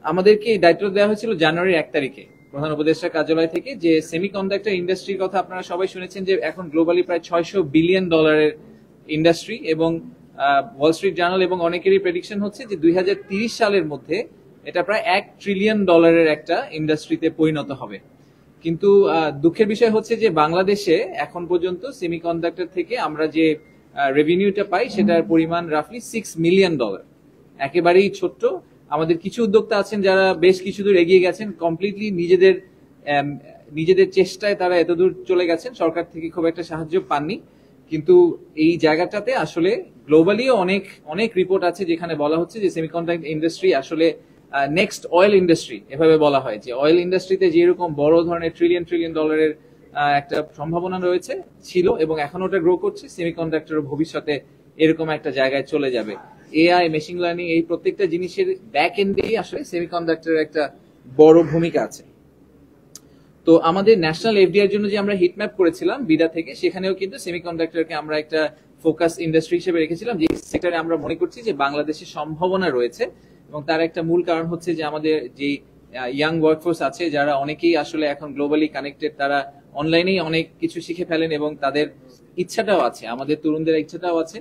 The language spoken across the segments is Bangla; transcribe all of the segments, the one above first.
আমাদেরকে এই দায়িত্ব দেওয়া হয়েছিল জানুয়ারির 1 তারিখে প্রধান উপদেষ্টা কার্যালয় থেকে, যে সেমিকন্ডাক্টর ইন্ডাস্ট্রির কথা আপনারা সবাই শুনেছেন যে এখন গ্লোবালি প্রায় $600 বিলিয়ন ইন্ডাস্ট্রি, এবং ওয়াল স্ট্রিট জার্নাল এবং অনেকেরই প্রেডিকশন হচ্ছে যে 2030 সালের মধ্যে এটা প্রায় $1 ট্রিলিয়ন একটা ইন্ডাস্ট্রিতে পরিণত হবে। কিন্তু দুঃখের বিষয় হচ্ছে যে বাংলাদেশে এখন পর্যন্ত সেমিকন্ডাক্টর থেকে আমরা যে রেভিনিউটা পাই সেটার পরিমাণ রাফলি $6 মিলিয়ন, একেবারেই ছোট্ট। আমাদের কিছু উদ্যোক্তা আছেন যারা বেশ কিছু দূর এগিয়ে গেছেন, কমপ্লিটলি নিজেদের চেষ্টায় তারা এতদূর চলে গেছেন, সরকার থেকে খুব একটা সাহায্য পাননি। কিন্তু এই জায়গাটাতে আসলে গ্লোবালিও অনেক অনেক রিপোর্ট আছে যেখানে বলা হচ্ছে যে সেমিকন্ডাক্টর ইন্ডাস্ট্রি আসলে নেক্সট অয়েল ইন্ডাস্ট্রি এভাবে বলা হয়, যে অয়েল ইন্ডাস্ট্রিতে যেরকম বড় ধরনের ট্রিলিয়ন ডলারের একটা সম্ভাবনা রয়েছে ছিল এবং এখন ওটা গ্রো করছে, সেমিকন্ডাক্টর ভবিষ্যতে এরকম একটা জায়গায় চলে যাবে। এআই, মেশিন লার্নিং, এই প্রত্যেকটা জিনিসের ব্যাক এন্ডেই আসলে সেমিকন্ডাক্টরের একটা বড় ভূমিকা আছে। তো আমাদের ন্যাশনাল এফডিআই এর জন্য যে আমরা হিট ম্যাপ করেছিলাম বিডা থেকে, সেখানেও কিন্তু সেমিকন্ডাক্টরকে আমরা একটা ফোকাস ইন্ডাস্ট্রি হিসেবে রেখেছিলাম, যে সেক্টরে আমরা মনে করছি যে বাংলাদেশের সম্ভাবনা রয়েছে। এবং তার একটা মূল কারণ হচ্ছে যে আমাদের যে ইয়াং ওয়ার্কফোর্স আছে যারা অনেকেই আসলে এখন গ্লোবালি কানেক্টেড, তারা অনলাইনেই অনেক কিছু শিখে ফেলেন এবং তাদের ইচ্ছাটাও আছে, আমাদের তরুণদের ইচ্ছাটাও আছে।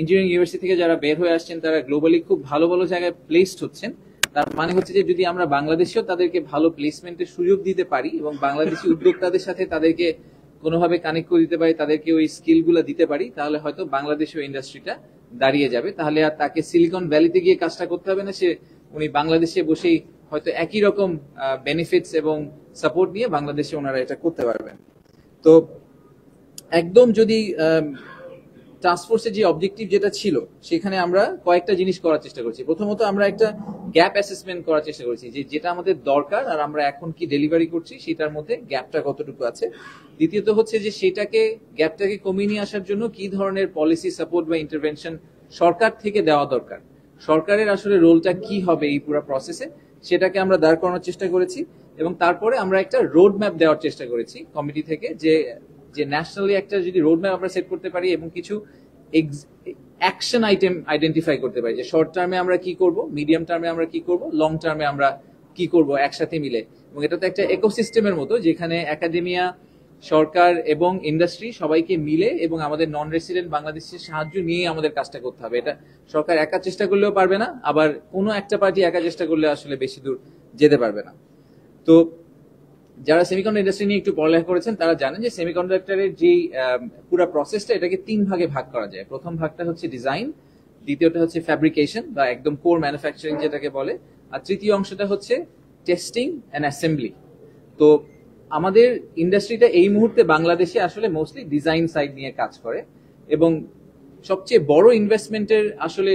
ইঞ্জিনিয়ারিং ইউনিভার্সিটি থেকে যারা বের হয়ে আসছেন তারা গ্লোবালি খুব ভালো ভালো জায়গায় প্লেসড হচ্ছেন। তার মানে হচ্ছে যে যদি আমরা বাংলাদেশেও তাদেরকে ভালো প্লেসমেন্টের সুযোগ দিতে পারি এবং বাংলাদেশি উদ্যোক্তাদের সাথে তাদেরকে কোনোভাবে কানেক্ট করে দিতে পারি, তাদেরকে ওই স্কিলগুলো দিতে পারি, তাহলে হয়তো বাংলাদেশেও ইন্ডাস্ট্রিটা দাঁড়িয়ে যাবে। তাহলে আর তাকে সিলিকন ভ্যালিতে গিয়ে কাজটা করতে হবে না, উনি বাংলাদেশে বসেই হয়তো একই রকম বেনিফিটস এবং সাপোর্ট নিয়ে বাংলাদেশে ওনারা এটা করতে পারবেন। তো একদম যদি টাস্কফোর্সের যে অবজেক্টিভ যেটা ছিল, সেখানে আমরা কয়েকটা জিনিস করার চেষ্টা করছি। প্রথমত আমরা একটা গ্যাপ অ্যাসেসমেন্ট করার চেষ্টা করছি, যে যেটা আমাদের দরকার আর আমরা এখন কি ডেলিভারি করছি সেটার মধ্যে গ্যাপটা কতটুকু আছে। দ্বিতীয়ত হচ্ছে যে গ্যাপটাকে কমিয়ে নিয়ে আসার জন্য কি ধরনের পলিসি সাপোর্ট বা ইন্টারভেনশন সরকার থেকে দেওয়া দরকার, সরকারের আসলে রোলটা কি হবে এই পুরো প্রসেসে, সেটাকে আমরা দাঁড় করানোর চেষ্টা করেছি। এবং তারপরে আমরা একটা রোড ম্যাপ দেওয়ার চেষ্টা করেছি কমিটি থেকে, যে ন্যাশনালি একটা যদি রোড ম্যাপ আমরা সেট করতে পারি এবং কিছু অ্যাকশন আইটেম আইডেন্টিফাই করতে পারি, যে শর্ট টার্মে আমরা কি করব, মিডিয়াম টার্মে আমরা কি করব, লং টার্মে আমরা কি করব একসাথে মিলে। এবং এটা তো একটা ইকোসিস্টেমের মতো, যেখানে একাডেমিয়া, সরকার এবং ইন্ডাস্ট্রি সবাইকে মিলে এবং আমাদের নন রেসিডেন্ট বাংলাদেশের সাহায্য নিয়ে আমাদের কাজটা করতে হবে। এটা সরকার একা চেষ্টা করলেও পারবে না, আবার কোনো একটা পার্টি একা চেষ্টা করলে আসলে বেশি দূর যেতে পারবে না। তো যারা সেমিকন্ডাক্টর ইন্ডাস্ট্রি নিয়ে একটু পড়ালেখা করেছেন তারা জানেন যে সেমিকন্ডাক্টরের যে পুরো প্রসেসটা, এটাকে 3 ভাগে ভাগ করা যায়। প্রথম ভাগটা হচ্ছে ডিজাইন, দ্বিতীয়টা হচ্ছে ফ্যাব্রিকেশন বা একদম কোর ম্যানুফ্যাকচারিং যেটাকে বলে, আর তৃতীয় অংশটা হচ্ছে টেস্টিং এন্ড অ্যাসেম্বলি। তো আমাদের ইন্ডাস্ট্রিটা এই মুহূর্তে বাংলাদেশে আসলে মোস্টলি ডিজাইন সাইড নিয়ে কাজ করে, এবং সবচেয়ে বড় ইনভেস্টমেন্টের আসলে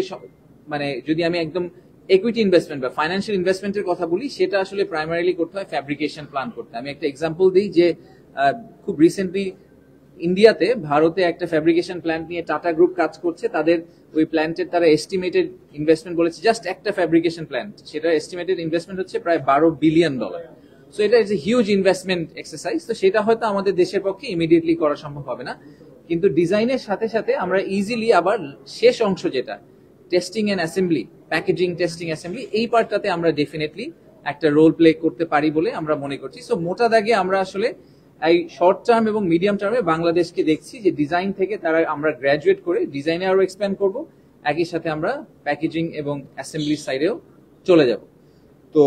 মানে যদি আমি একদম ইকুইটি ইনভেস্টমেন্ট বা ফাইন্যান্সিয়াল ইনভেস্টমেন্টের কথা বলি, সেটা আসলে প্রাইমারিলি করতে হয় ফ্যাব্রিকেশন প্ল্যান করতে। আমি একটা এক্সাম্পল দিই, যে খুব রিসেন্টলি ইন্ডিয়াতে, ভারতে একটা ফ্যাব্রিকেশন প্ল্যান্ট নিয়ে টাটা গ্রুপ কাজ করছে। তাদের ওই প্ল্যান্টের তারা এস্টিমেটেড ইনভেস্টমেন্ট বলেছে, জাস্ট একটা ফ্যাব্রিকেশন প্ল্যান্ট, সেটা এস্টিমেটেড ইনভেস্টমেন্ট হচ্ছে প্রায় $12 বিলিয়ন। সো এটা is a huge investment exercise. তো সেটা হয়তো আমাদের দেশের পক্ষে ইমিডিয়েটলি করা সম্ভব হবে না, কিন্তু ডিজাইনের সাথে সাথে আমরা ইজিলি আবার শেষ অংশ যেটা testing and assembly, packaging, testing, assembly, এই পার্টটাতে আমরা ডেফিনেটলি একটা রোল প্লে করতে পারি বলে আমরা মনে করছি। সো মোটা দাগে আমরা আসলে এই শর্ট টার্ম এবং মিডিয়াম টার্মে বাংলাদেশকে দেখছি যে ডিজাইন থেকে আমরা গ্রাজুয়েট করে ডিজাইনে আরো এক্সপ্যান্ড করব, একই সাথে আমরা প্যাকেজিং এবং অ্যাসেম্বলি সাইডেও চলে যাব। তো